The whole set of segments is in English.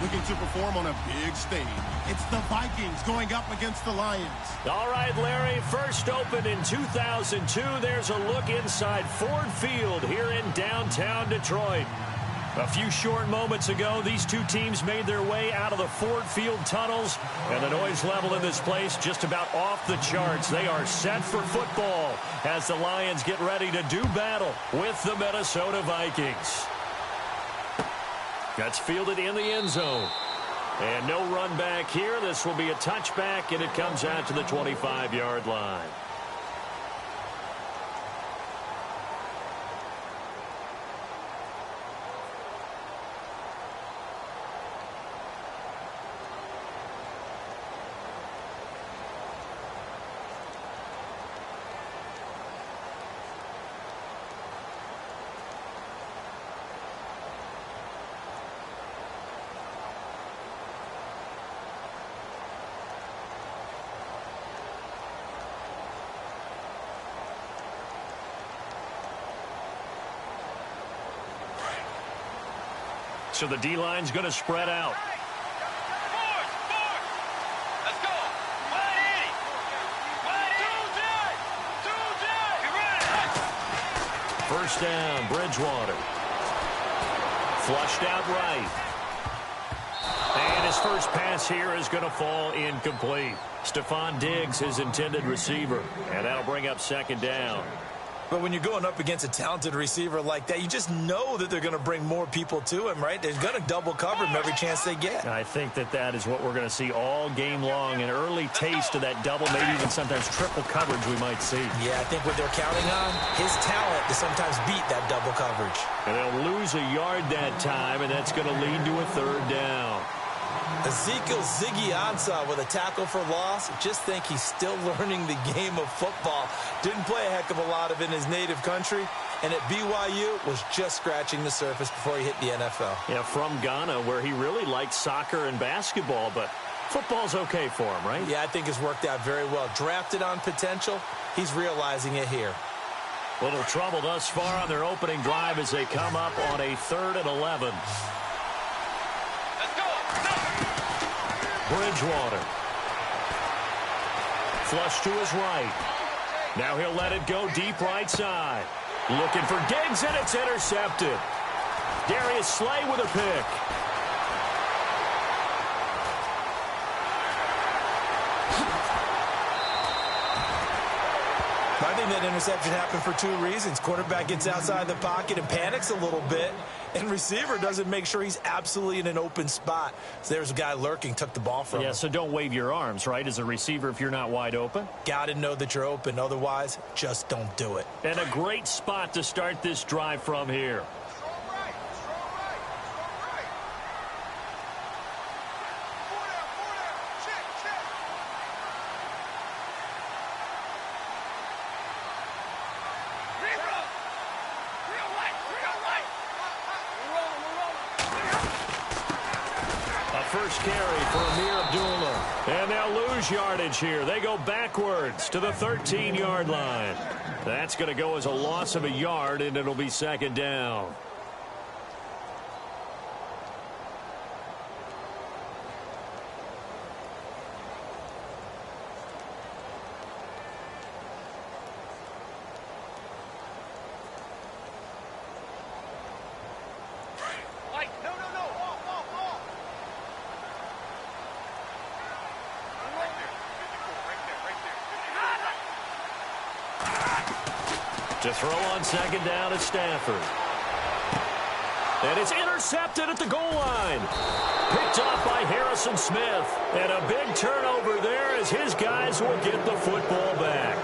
looking to perform on a big stage. It's the Vikings going up against the Lions. All right, Larry, first opened in 2002. There's a look inside Ford Field here in downtown Detroit. A few short moments ago, these two teams made their way out of the Ford Field tunnels, and the noise level in this place just about off the charts. They are set for football as the Lions get ready to do battle with the Minnesota Vikings. That's fielded in the end zone. And no run back here. This will be a touchback, and it comes out to the 25-yard line. So the D-line's going to spread out. Let's go. 180. First down, Bridgewater. Flushed out right. And his first pass here is going to fall incomplete. Stephon Diggs, his intended receiver. And that'll bring up second down. But when you're going up against a talented receiver like that, you just know that they're going to bring more people to him, right? They're going to double cover him every chance they get. I think that is what we're going to see all game long. An early taste of that double, maybe even sometimes triple coverage we might see. Yeah, I think what they're counting on, his talent to sometimes beat that double coverage. And they'll lose a yard that time, and that's going to lead to a third down. Ezekiel Ziggy Ansah with a tackle for loss. Just think he's still learning the game of football. Didn't play a heck of a lot of it in his native country. And at BYU was just scratching the surface before he hit the NFL. Yeah, from Ghana, where he really liked soccer and basketball, but football's okay for him, right? Yeah, I think it's worked out very well. Drafted on potential, he's realizing it here. Little trouble thus far on their opening drive as they come up on a 3rd and 11. Bridgewater. Flush to his right. Now he'll let it go deep right side. Looking for Diggs, and it's intercepted. Darius Slay with a pick. I think that interception happened for two reasons. Quarterback gets outside the pocket and panics a little bit, and receiver doesn't make sure he's absolutely in an open spot. So there's a guy lurking, took the ball from him. Yeah, so don't wave your arms, right, as a receiver if you're not wide open. Got to know that you're open. Otherwise, just don't do it. And a great spot to start this drive from here. First carry for Amir Abdullah. And they'll lose yardage here. They go backwards to the 13-yard line. That's going to go as a loss of a yard, and it'll be second down. To throw on second down at Stafford. And it's intercepted at the goal line. Picked off by Harrison Smith. And a big turnover there as his guys will get the football back.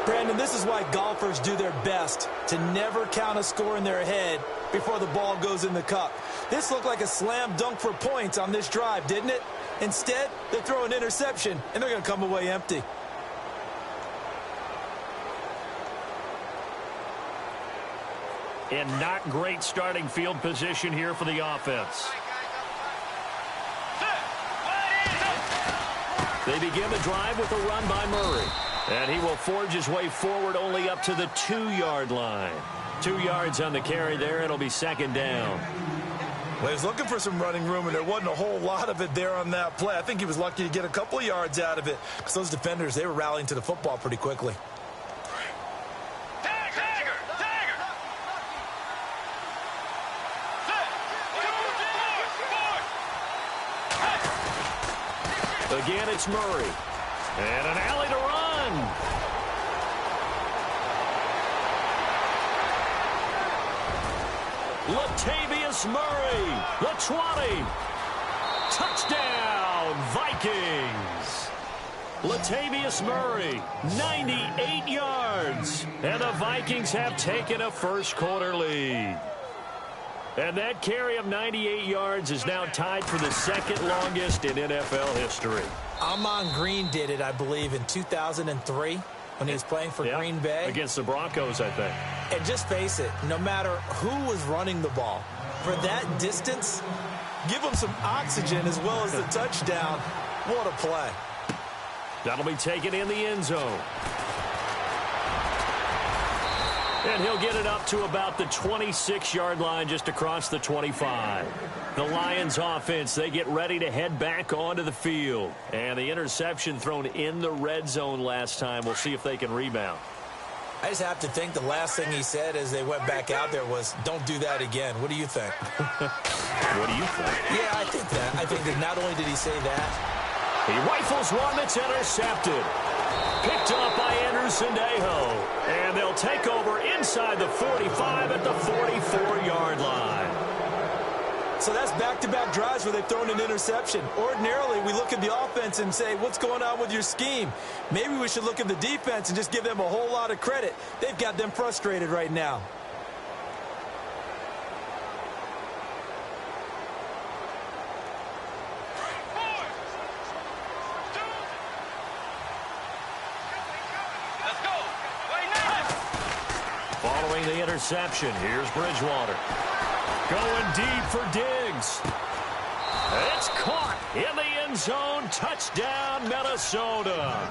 Brandon, this is why golfers do their best to never count a score in their head before the ball goes in the cup. This looked like a slam dunk for points on this drive, didn't it? Instead, they throw an interception, and they're going to come away empty. And not great starting field position here for the offense. They begin the drive with a run by Murray. And he will forge his way forward only up to the 2-yard line. 2 yards on the carry there. It'll be second down. Well, he was looking for some running room, and there wasn't a whole lot of it there on that play. I think he was lucky to get a couple of yards out of it because those defenders, they were rallying to the football pretty quickly. Again, it's Murray. And an alley to run. Latavius Murray, the 20. Touchdown, Vikings. Latavius Murray, 98 yards. And the Vikings have taken a first-quarter lead. And that carry of 98 yards is now tied for the second longest in NFL history. Amon Green did it, I believe, in 2003 when he was playing for Green Bay. Against the Broncos, I think. And just face it, no matter who was running the ball, for that distance, give them some oxygen as well as the touchdown. What a play. That'll be taken in the end zone. And he'll get it up to about the 26-yard line just across the 25. The Lions offense, they get ready to head back onto the field. And the interception thrown in the red zone last time. We'll see if they can rebound. I just have to think the last thing he said as they went back out there was, don't do that again. What do you think? What do you think? Yeah, I think that. I think that not only did he say that. He rifles one that's intercepted. Picked up by Andrew Sendejo. And they'll take over inside the 45 at the 44-yard line. So that's back-to-back drives where they've thrown an interception. Ordinarily, we look at the offense and say, what's going on with your scheme? Maybe we should look at the defense and just give them a whole lot of credit. They've got them frustrated right now. Following the interception, here's Bridgewater. Going deep for Diggs. It's caught in the end zone. Touchdown, Minnesota.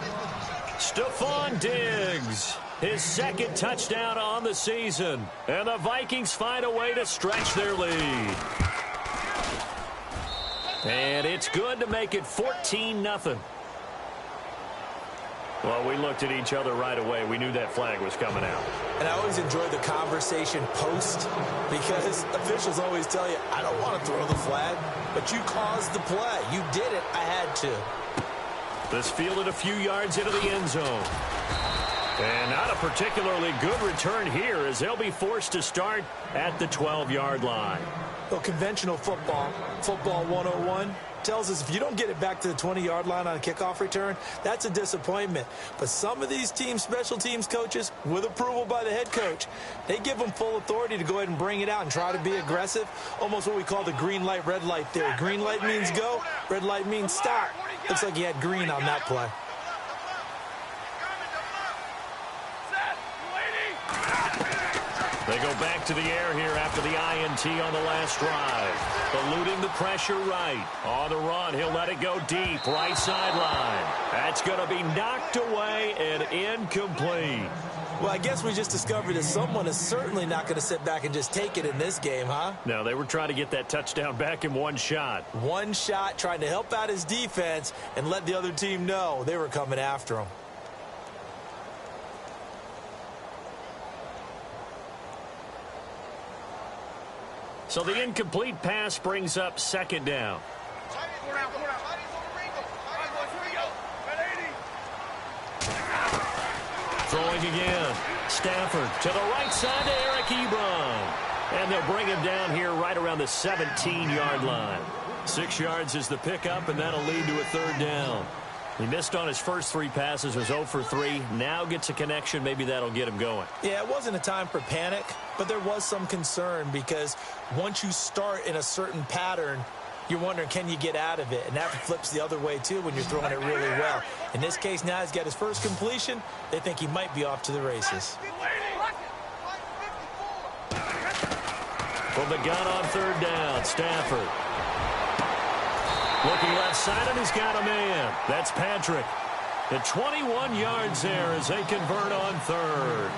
Stephon Diggs, his second touchdown on the season. And the Vikings find a way to stretch their lead. And it's good to make it 14-0. Well, we looked at each other right away. We knew that flag was coming out. And I always enjoy the conversation post because officials always tell you, I don't want to throw the flag, but you caused the play. You did it. I had to. This fielded a few yards into the end zone. And not a particularly good return here as they'll be forced to start at the 12-yard line. Well, conventional football 101, tells us if you don't get it back to the 20-yard line on a kickoff return, that's a disappointment. But some of these teams, special teams coaches, with approval by the head coach, they give them full authority to go ahead and bring it out and try to be aggressive, almost what we call the green light, red light theory. Green light means go, red light means stop. Looks like he had green on that play. They go back to the air here after the INT on the last drive. Eluding the pressure right. On the run, he'll let it go deep. Right sideline. That's going to be knocked away and incomplete. Well, I guess we just discovered that someone is certainly not going to sit back and just take it in this game, huh? No, they were trying to get that touchdown back in one shot. One shot, trying to help out his defense and let the other team know they were coming after him. So the incomplete pass brings up second down. Throwing again. Stafford to the right side to Eric Ebron. And they'll bring him down here right around the 17-yard line. 6 yards is the pickup, and that'll lead to a third down. He missed on his first three passes, was 0 for 3. Now gets a connection. Maybe that'll get him going. Yeah, it wasn't a time for panic, but there was some concern because once you start in a certain pattern, you're wondering, can you get out of it? And that flips the other way, too, when you're throwing it really well. In this case, now he's got his first completion. They think he might be off to the races. From the gun on third down, Stafford. Looking left side, and he's got a man. That's Patrick. The 21 yards there as they convert on third.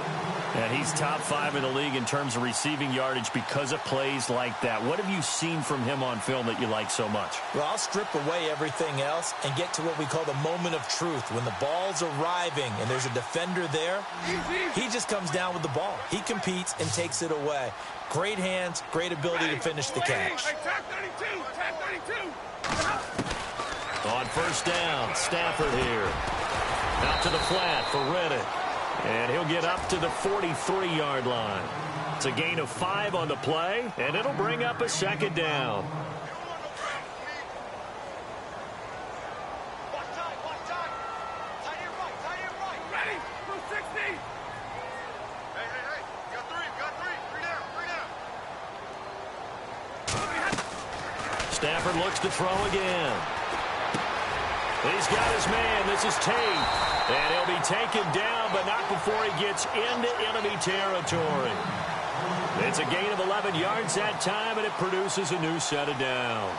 And he's top 5 in the league in terms of receiving yardage because of plays like that. What have you seen from him on film that you like so much? Well, I'll strip away everything else and get to what we call the moment of truth. When the ball's arriving and there's a defender there, he just comes down with the ball. He competes and takes it away. Great hands, great ability to finish the catch. On first down, Stafford here. Out to the flat for Reddick. And he'll get up to the 43-yard line. It's a gain of 5 on the play, and it'll bring up a second down. Ready? 260. Hey, you got three. Three down. Stafford looks to throw again. He's got his man. This is Tate. And he'll be taken down, but not before he gets into enemy territory. It's a gain of 11 yards that time, and it produces a new set of downs.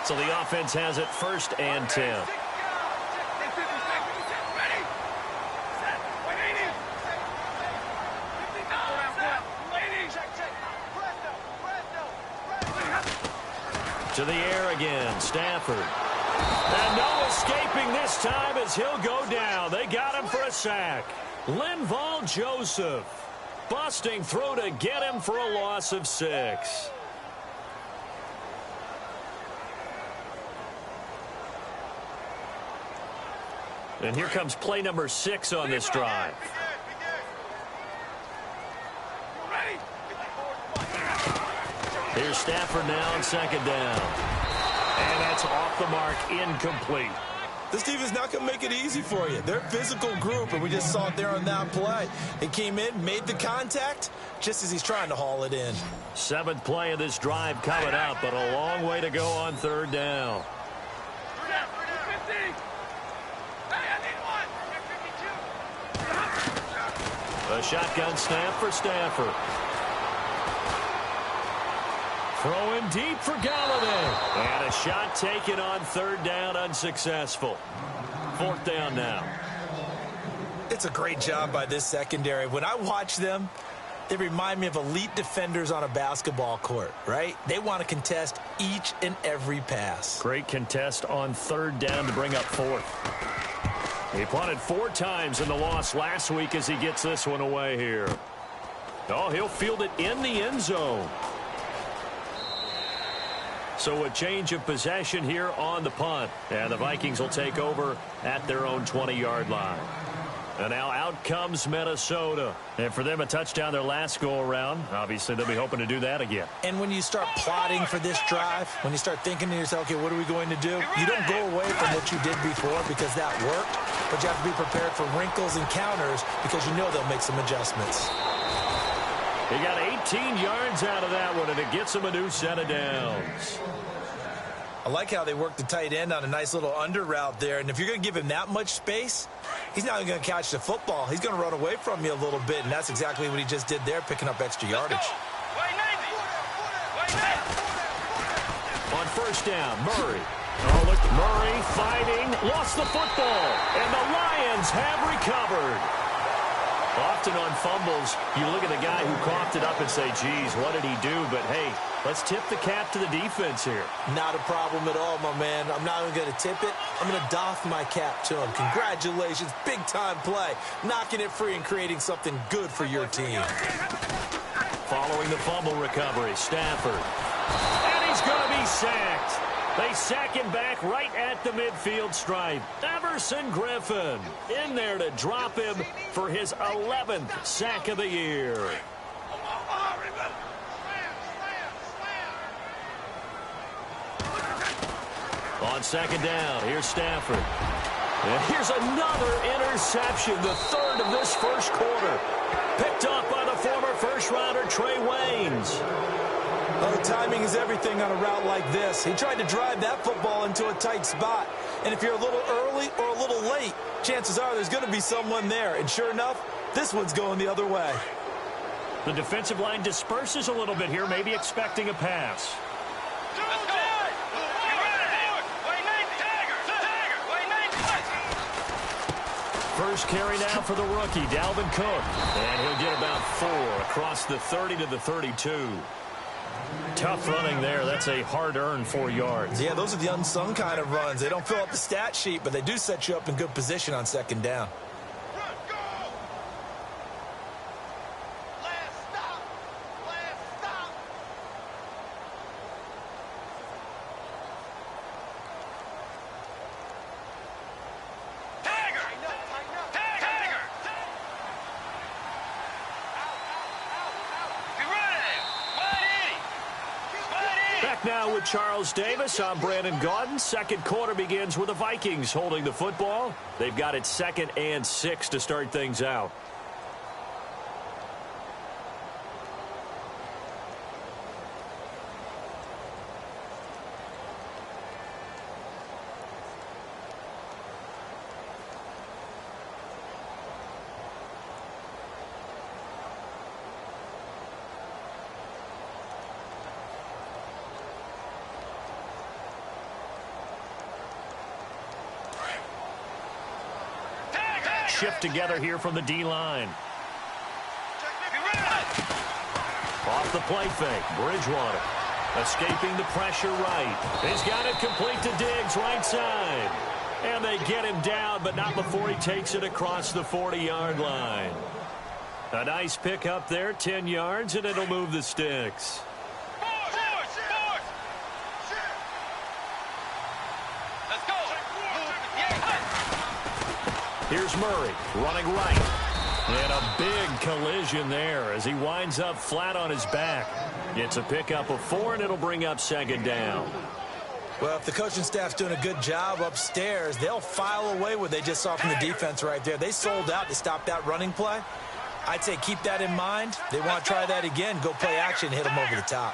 So the offense has it 1st and 10. To the air again, Stafford. And no escaping this time as he'll go down. They got him for a sack. Linval Joseph busting through to get him for a loss of 6. And here comes play number 6 on this drive. Here's Stafford now on 2nd down. And that's off the mark, incomplete. This defense not going to make it easy for you. They're a physical group, and we just saw it there on that play. He came in, made the contact, just as he's trying to haul it in. 7th play of this drive coming up, but a long way to go on 3rd down. A shotgun snap for Stafford. Throwing deep for Galladay. And a shot taken on 3rd down, unsuccessful. 4th down now. It's a great job by this secondary. When I watch them, they remind me of elite defenders on a basketball court, right? They want to contest each and every pass. Great contest on 3rd down to bring up 4th. He punted 4 times in the loss last week as he gets this one away here. Oh, he'll field it in the end zone. So a change of possession here on the punt. And the Vikings will take over at their own 20-yard line. And now out comes Minnesota. And for them, a touchdown their last go-around. Obviously, they'll be hoping to do that again. And when you start plotting for this drive, when you start thinking to yourself, okay, what are we going to do? You don't go away from what you did before because that worked. But you have to be prepared for wrinkles and counters because you know they'll make some adjustments. He got 18 yards out of that one, and it gets him a new set of downs. I like how they work the tight end on a nice little under route there. And if you're going to give him that much space, he's not even going to catch the football. He's going to run away from you a little bit, and that's exactly what he just did there, picking up extra yardage. On 1st down, Murray. Oh, look, Murray fighting, lost the football, and the Lions have recovered. Often on fumbles, you look at the guy who coughed it up and say, geez, what did he do? But, hey, let's tip the cap to the defense here. Not a problem at all, my man. I'm not even going to tip it. I'm going to doff my cap to him. Congratulations, big-time play. Knocking it free and creating something good for your team. Following the fumble recovery, Stafford. And he's going to be sacked. They sack him back right at the midfield stripe. Everson Griffin in there to drop him for his 11th sack of the year. On 2nd down, here's Stafford. And here's another interception, the 3rd of this 1st quarter. Picked up by the former first-rounder Trey Waynes. Oh, timing is everything on a route like this. He tried to drive that football into a tight spot. And if you're a little early or a little late, chances are there's going to be someone there. And sure enough, this one's going the other way. The defensive line disperses a little bit here, maybe expecting a pass. First carry now for the rookie, Dalvin Cook. And he'll get about 4 across the 30 to the 32. Tough running there. That's a hard-earned 4 yards. Yeah, those are the unsung kind of runs. They don't fill up the stat sheet, but they do set you up in good position on second down. Now with Charles Davis, I'm Brandon Gaudin. Second quarter begins with the Vikings holding the football. They've got it 2nd and 6 to start things out. Shift together here from the D-line. Off the play fake, Bridgewater. Escaping the pressure right. He's got it complete to Diggs, right side. And they get him down, but not before he takes it across the 40-yard line. A nice pick up there, 10 yards, and it'll move the sticks. Here's Murray running right. And a big collision there as he winds up flat on his back. It's a pickup of 4, and it'll bring up second down. Well, if the coaching staff's doing a good job upstairs, they'll file away what they just saw from the defense right there. They sold out to stop that running play. I'd say keep that in mind. They want to try that again. Go play action, hit them over the top.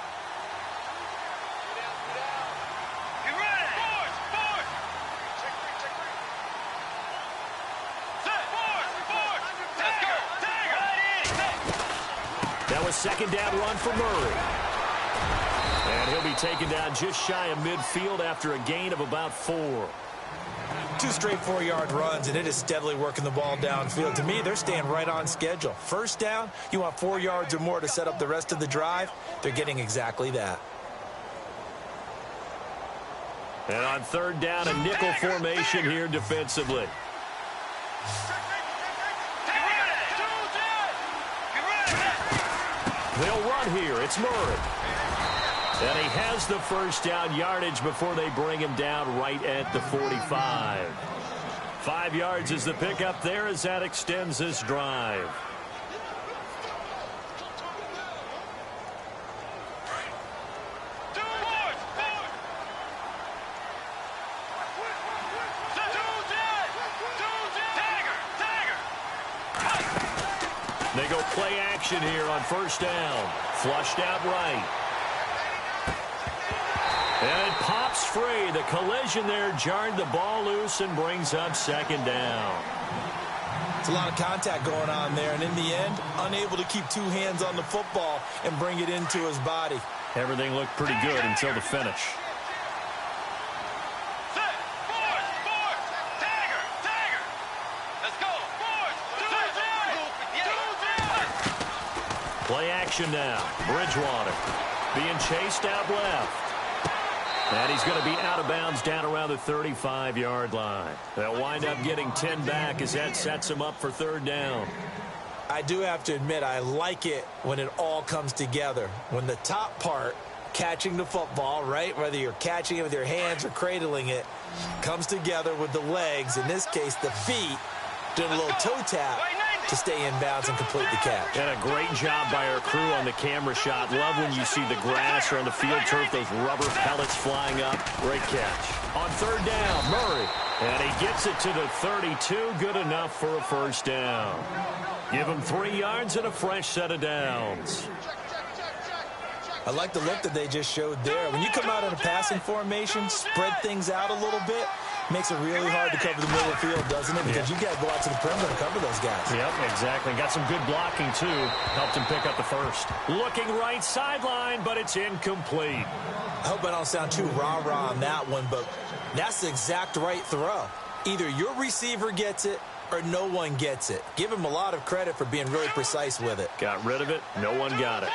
Second down run for Murray. And he'll be taken down just shy of midfield after a gain of about 4. 2 straight 4-yard runs, and it is steadily working the ball downfield. To me, they're staying right on schedule. First down, you want 4 yards or more to set up the rest of the drive. They're getting exactly that. And on third down, a nickel formation here defensively. They'll run here. It's Murray. And he has the first down yardage before they bring him down right at the 45. 5 yards is the pickup there as that extends this drive. They go play action here on first down. Flushed out right. And it pops free. The collision there jarred the ball loose and brings up second down. It's a lot of contact going on there, and in the end, unable to keep 2 hands on the football and bring it into his body. Everything looked pretty good until the finish. Play action now. Bridgewater being chased out left. And he's going to be out of bounds down around the 35-yard line. They'll wind up getting 10 back as that sets him up for third down. I do have to admit, I like it when it all comes together. When the top part, catching the football, right, whether you're catching it with your hands or cradling it, comes together with the legs, in this case the feet, doing a little toe tap to stay in bounds and complete the catch. And a great job by our crew on the camera shot. Love when you see the grass or on the field turf, those rubber pellets flying up. Great catch. On third down, Murray. And he gets it to the 32. Good enough for a first down. Give him 3 yards and a fresh set of downs. I like the look that they just showed there. When you come out in a passing formation, spread things out a little bit, makes it really hard to cover the middle of the field, doesn't it? Because you got to go out to the perimeter and cover those guys. Yep, exactly. Got some good blocking, too. Helped him pick up the first. Looking right sideline, but it's incomplete. I hope I don't sound too rah-rah on that one, but that's the exact right throw. Either your receiver gets it or no one gets it. Give him a lot of credit for being really precise with it. Got rid of it. No one got it.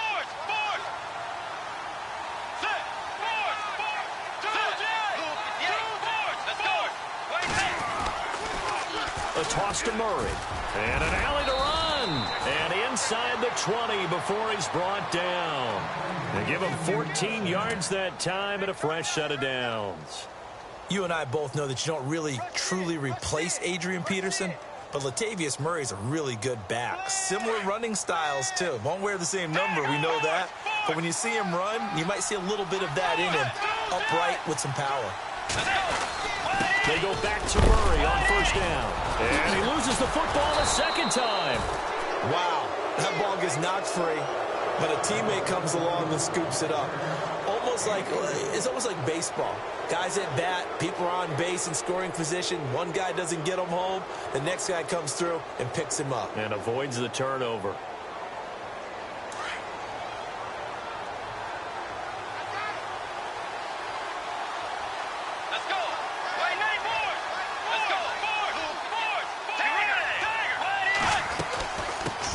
A toss to Murray. And an alley to run. And inside the 20 before he's brought down. They give him 14 yards that time and a fresh set of downs. You and I both know that you don't really truly replace Adrian Peterson, but Latavius Murray's a really good back. Similar running styles, too. Won't wear the same number, we know that. But when you see him run, you might see a little bit of that in him, upright with some power. They go back to Murray on first down. And he loses the football a second time. Wow, that ball gets knocked free, but a teammate comes along and scoops it up. It's almost like baseball. Guys at bat, people are on base in scoring position. One guy doesn't get him home. The next guy comes through and picks him up. And avoids the turnover.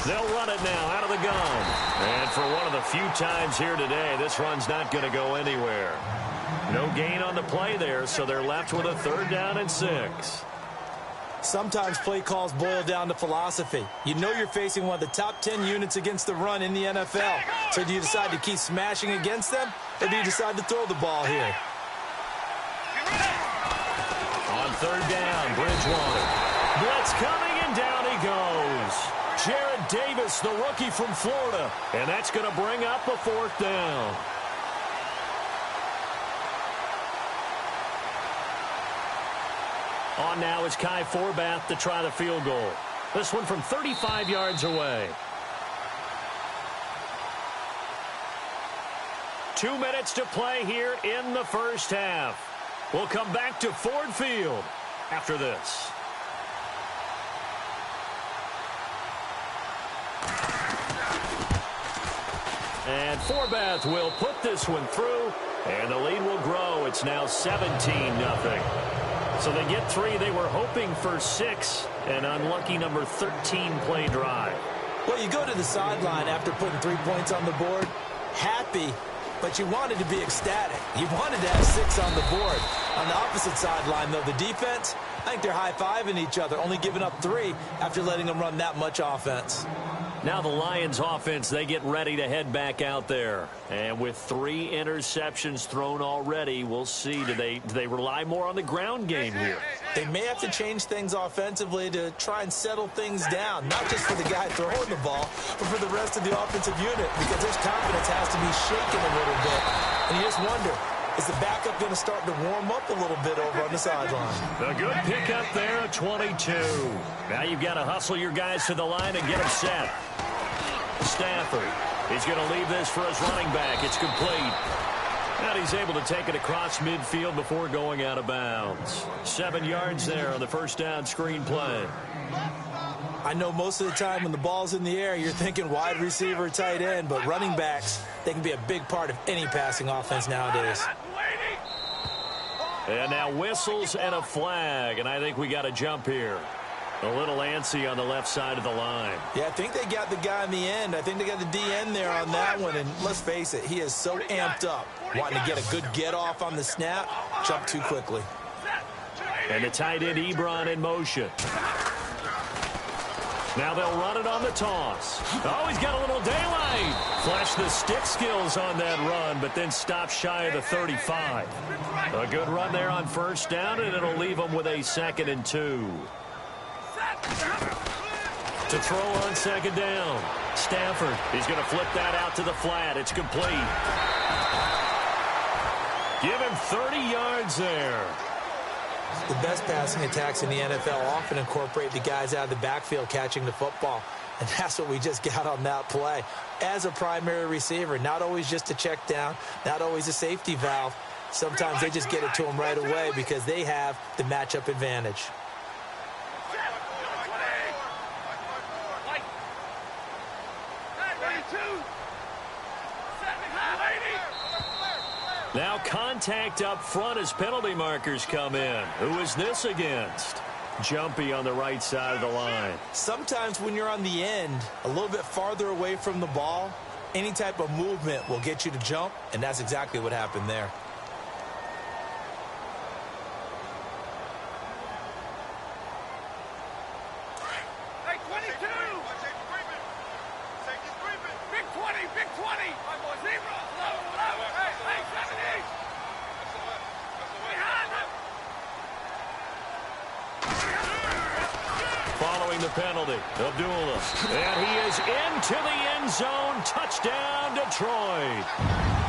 They'll run it now out of the gun. And for one of the few times here today, this run's not going to go anywhere. No gain on the play there, so they're left with a 3rd down and 6. Sometimes play calls boil down to philosophy. You know you're facing one of the top 10 units against the run in the NFL. So do you decide to keep smashing against them, or do you decide to throw the ball here? On 3rd down, Bridgewater. Blitz coming, and down he goes. Jared Davis, the rookie from Florida. And that's going to bring up a 4th down. On now is Kai Forbath to try the field goal. This one from 35 yards away. 2 minutes to play here in the first half. We'll come back to Ford Field after this. And Forbath will put this one through, and the lead will grow. It's now 17-0. So they get 3. They were hoping for 6. An unlucky number 13 play drive. Well, you go to the sideline after putting 3 points on the board, happy, but you wanted to be ecstatic. You wanted to have 6 on the board. On the opposite sideline, though, the defense, I think they're high-fiving each other, only giving up 3 after letting them run that much offense. Now the Lions offense, they get ready to head back out there. And with 3 interceptions thrown already, we'll see. Do they rely more on the ground game here? They may have to change things offensively to try and settle things down, not just for the guy throwing the ball, but for the rest of the offensive unit, because their confidence has to be shaken a little bit. And you just wonder, is the backup going to start to warm up a little bit over on the sideline? A good pickup there at 22. Now you've got to hustle your guys to the line and get them set. Stafford. He's going to leave this for his running back. It's complete. And he's able to take it across midfield before going out of bounds. 7 yards there on the first down screen play. I know most of the time when the ball's in the air, you're thinking wide receiver, tight end, but running backs, they can be a big part of any passing offense nowadays. And now whistles and a flag, and I think we got a jump here. A little antsy on the left side of the line. Yeah, I think they got the guy in the end. I think they got the DN there on that one, and let's face it, he is so amped up, wanting to get a good get-off on the snap, jump too quickly. And the tight end Ebron in motion. Now they'll run it on the toss. Oh, he's got a little daylight. Flash the stick skills on that run, but then stop shy of the 35. A good run there on first down, and it'll leave them with a 2nd and 2. To throw on 2nd down. Stafford, he's going to flip that out to the flat. It's complete. Give him 30 yards there. The best passing attacks in the NFL often incorporate the guys out of the backfield catching the football. And that's what we just got on that play. As a primary receiver, not always just a check down, not always a safety valve. Sometimes they just get it to them right away because they have the matchup advantage. Now contact up front as penalty markers come in. Who is this against? jumpy on the right side of the line. Sometimes when you're on the end, a little bit farther away from the ball, any type of movement will get you to jump, and that's exactly what happened there. Hey, 22! Big 20, big 20! Zebra, low, hey, 70! Behind him! Following the penalty, Abdullah. And he is into the end zone. Touchdown, Detroit.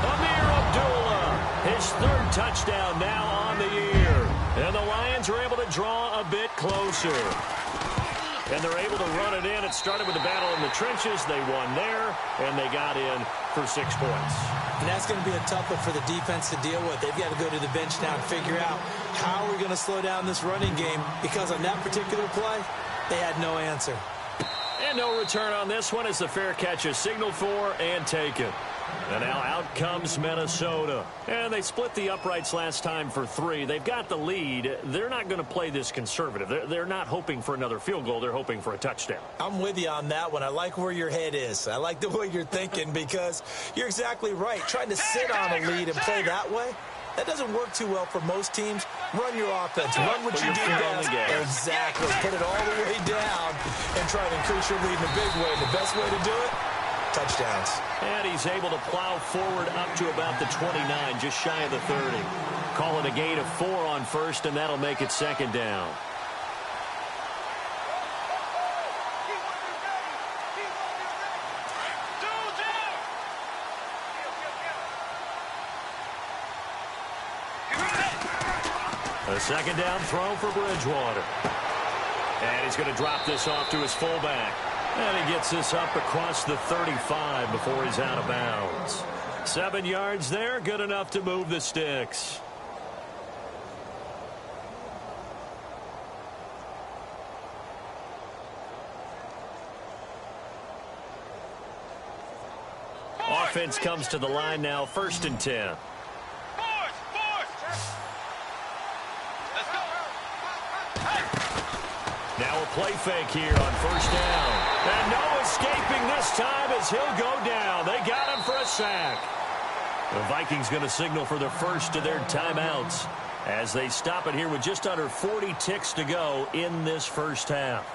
Amir Abdullah, his third touchdown now on the year. And the Lions are able to draw a bit closer. And they're able to run it in. It started with the battle in the trenches. They won there, and they got in for 6 points. And that's going to be a tough one for the defense to deal with. They've got to go to the bench now and figure out how we're going to slow down this running game, because on that particular play, they had no answer. And no return on this one as the fair catch is signaled for and taken. And now out comes Minnesota. And they split the uprights last time for 3. They've got the lead. They're not going to play this conservative. They're not hoping for another field goal. They're hoping for a touchdown. I'm with you on that one. I like where your head is. I like the way you're thinking, because you're exactly right. Trying to sit on a lead and play that way, that doesn't work too well for most teams. Run your offense. Run what you do best. Exactly. Put it all the way down and try to increase your lead in a big way. And the best way to do it, touchdowns. And he's able to plow forward up to about the 29, just shy of the 30. Call it a gain of 4 on first, and that'll make it 2nd down. A 2nd down throw for Bridgewater. And he's going to drop this off to his fullback. And he gets this up across the 35 before he's out of bounds. 7 yards there, good enough to move the sticks. Offense comes to the line now, 1st and 10. Now a play fake here on 1st down. And no escaping this time as he'll go down. They got him for a sack. The Vikings going to signal for the first of their timeouts as they stop it here with just under 40 ticks to go in this first half.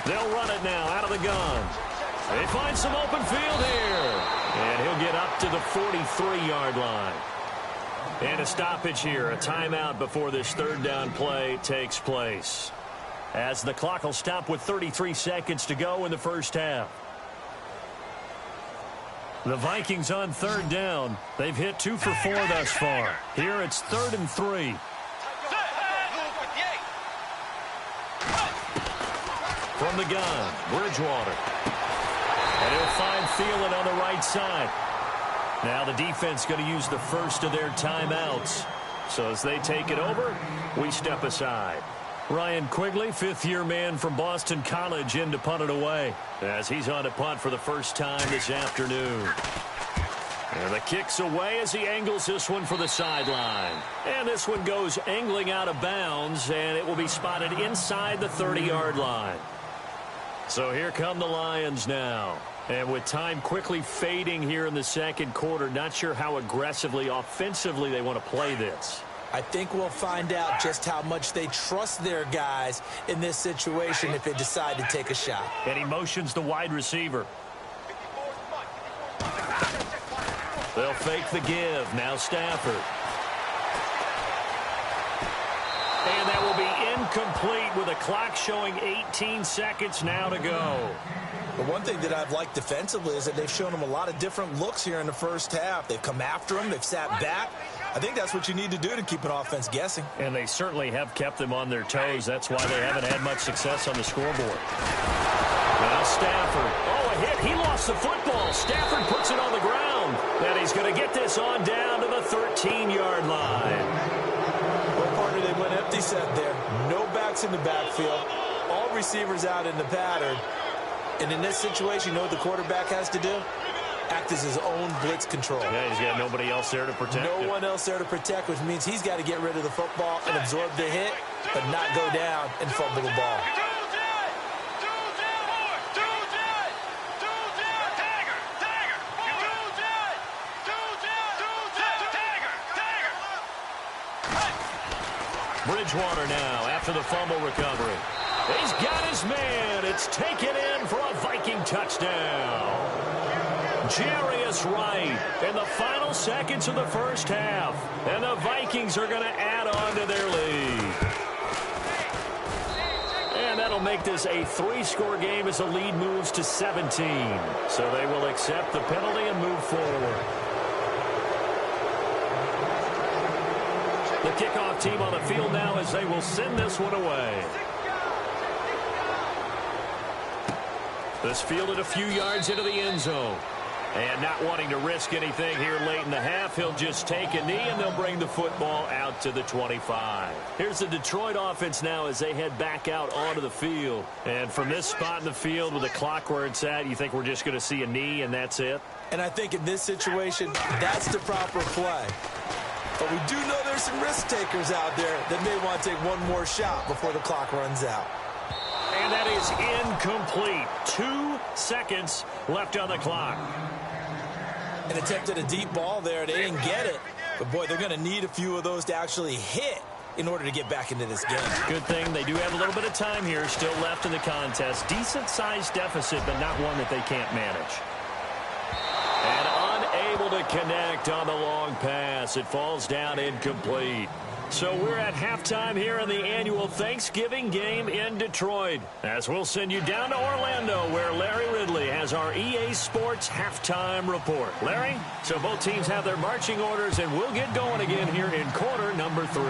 They'll run it now out of the gun. They find some open field here. And he'll get up to the 43-yard line. And a stoppage here, a timeout before this 3rd down play takes place. As the clock will stop with 33 seconds to go in the first half. The Vikings on 3rd down. They've hit 2 for 4 thus far. Here it's 3rd and 3. From the gun, Bridgewater. And he'll find Thielen on the right side. Now the defense going to use the first of their timeouts. So as they take it over, we step aside. Ryan Quigley, 5th-year man from Boston College, in to punt it away as he's on to punt for the first time this afternoon. And the kick's away as he angles this one for the sideline. And this one goes angling out of bounds, and it will be spotted inside the 30-yard line. So here come the Lions now. And with time quickly fading here in the 2nd quarter, not sure how aggressively, offensively they want to play this. I think we'll find out just how much they trust their guys in this situation if they decide to take a shot. And he motions the wide receiver. They'll fake the give. Now Stafford. And that will be incomplete with a clock showing 18 seconds now to go. The one thing that I've liked defensively is that they've shown them a lot of different looks here in the first half. They've come after them. They've sat back. I think that's what you need to do to keep an offense guessing. And they certainly have kept them on their toes. That's why they haven't had much success on the scoreboard. Now Stafford. Oh, a hit. He lost the football. Stafford puts it on the ground. And he's going to get this on down to the 13-yard line. Well, partner, they went empty set there. No backs in the backfield. all receivers out in the pattern. And in this situation, you know what the quarterback has to do? Act as his own blitz control. Yeah, he's got nobody else there to protect No one else there to protect, which means he's got to get rid of the football and absorb the hit, but not go down and fumble the ball. Bridgewater now after the fumble recovery. He's got his man. It's taken in for a Viking touchdown. Jarius Wright in the final seconds of the first half. And the Vikings are going to add on to their lead. And that'll make this a 3-score game as the lead moves to 17. So they will accept the penalty and move forward. The kickoff team on the field now as they will send this one away. This fielded a few yards into the end zone. And not wanting to risk anything here late in the half, he'll just take a knee and they'll bring the football out to the 25. Here's the Detroit offense now as they head back out onto the field. And from this spot in the field with the clock where it's at, you think we're just going to see a knee and that's it? And I think in this situation, that's the proper play. But we do know there's some risk takers out there that may want to take one more shot before the clock runs out. And that is incomplete. 2 seconds left on the clock. And attempted a deep ball there. They didn't get it. But, boy, they're going to need a few of those to actually hit in order to get back into this game. Good thing they do have a little bit of time here still left in the contest. Decent-sized deficit, but not one that they can't manage. And unable to connect on the long pass. It falls down incomplete. So we're at halftime here in the annual Thanksgiving game in Detroit. As we'll send you down to Orlando where Larry Ridley has our EA Sports halftime report. Larry, so both teams have their marching orders and we'll get going again here in quarter number 3.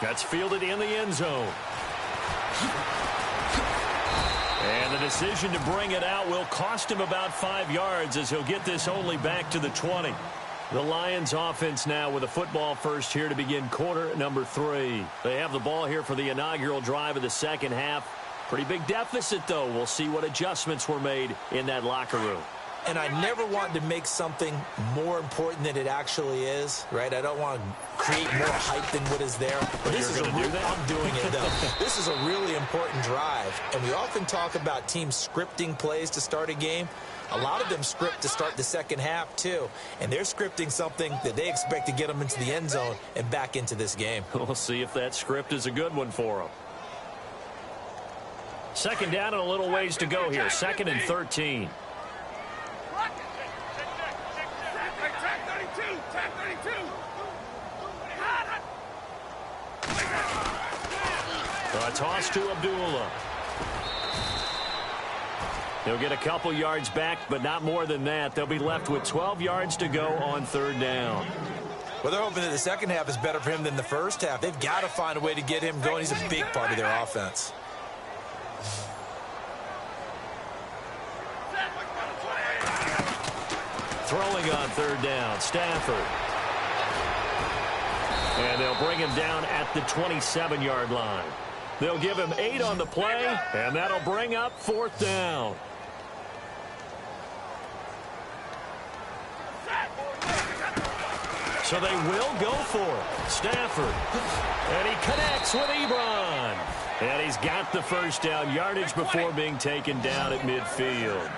That's fielded in the end zone. And the decision to bring it out will cost him about 5 yards as he'll get this only back to the 20. The Lions offense now with a football first here to begin quarter number 3. They have the ball here for the inaugural drive of the second half. Pretty big deficit, though. We'll see what adjustments were made in that locker room. And I never want to make something more important than it actually is, right? I don't want to create more hype than what is there. But this is I'm doing it, though. This is a really important drive. And we often talk about teams scripting plays to start a game. A lot of them script to start the second half, too. And they're scripting something that they expect to get them into the end zone and back into this game. We'll see if that script is a good one for them. Second down and a little ways to go here. 2nd and 13. A toss to Abdullah. He'll get a couple yards back, but not more than that. They'll be left with 12 yards to go on 3rd down. Well, they're hoping that the second half is better for him than the first half. They've got to find a way to get him going. He's a big part of their offense. Throwing on 3rd down, Stafford. And they'll bring him down at the 27-yard line. They'll give him 8 on the play, and that'll bring up 4th down. So they will go for it. Stafford. And he connects with Ebron. And he's got the first down yardage before being taken down at midfield.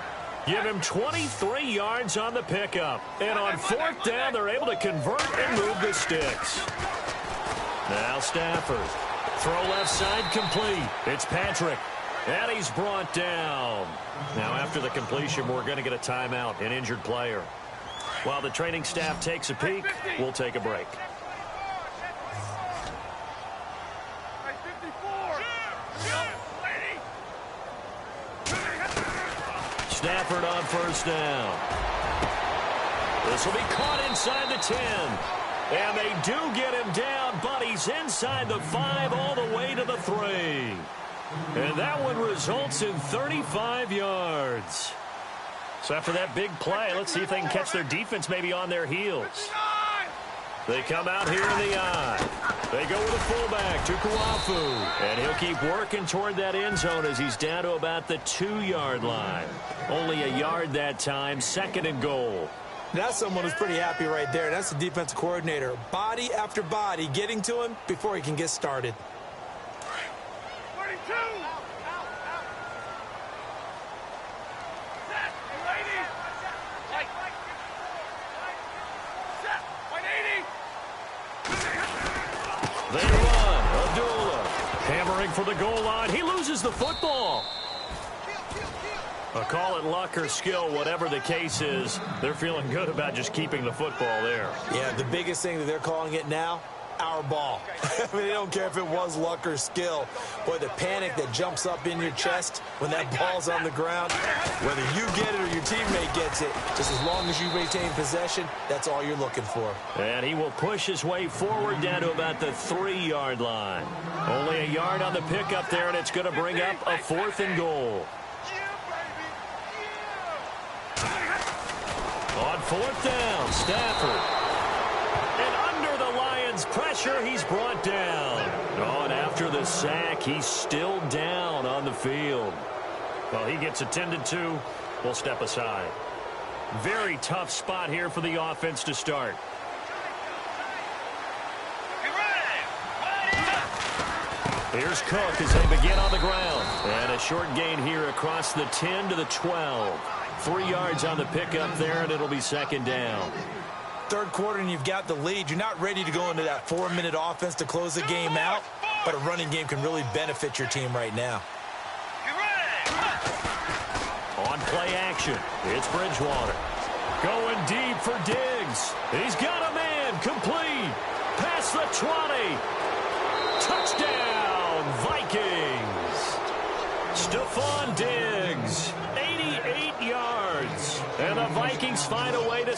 Give him 23 yards on the pickup. And on 4th down, they're able to convert and move the sticks. Now Stafford. Throw left side complete. It's Patrick. And he's brought down. Now after the completion, we're going to get a timeout, an injured player. While the training staff takes a peek, we'll take a break. Stafford on 1st down. This will be caught inside the 10. And they do get him down, but he's inside the 5 all the way to the 3. And that one results in 35 yards. So after that big play, let's see if they can catch their defense maybe on their heels. They come out here in the I. They go with a fullback to Kuafu. And he'll keep working toward that end zone as he's down to about the 2-yard line. Only a yard that time, 2nd and goal. That's someone who's pretty happy right there. That's the defensive coordinator. Body after body getting to him before he can get started. 32. Set. Lady. Light. Set. Point 80. They run. Abdullah hammering for the goal line. He loses the football. Call it luck or skill, whatever the case is, they're feeling good about just keeping the football there. Yeah, the biggest thing that they're calling it now, our ball. I mean, they don't care if it was luck or skill. Boy, the panic that jumps up in your chest when that ball's on the ground, whether you get it or your teammate gets it, just as long as you retain possession, that's all you're looking for. And he will push his way forward down to about the 3-yard line. Only a yard on the pickup there, and it's going to bring up a 4th and goal. On 4th down, Stafford. And under the Lions' pressure, he's brought down. Oh, and after the sack, he's still down on the field. Well, he gets attended to. We'll step aside. Very tough spot here for the offense to start. Here's Cook as they begin on the ground. And a short gain here across the 10 to the 12. 3 yards on the pickup there, and it'll be 2nd down. 3rd quarter, and you've got the lead. You're not ready to go into that 4-minute offense to close the game out, but a running game can really benefit your team right now. On play action, it's Bridgewater. Going deep for Diggs. He's got a man, complete. Past the 20. Touchdown, Vikings. Stephon Diggs, 88 yards. And the Vikings find a way to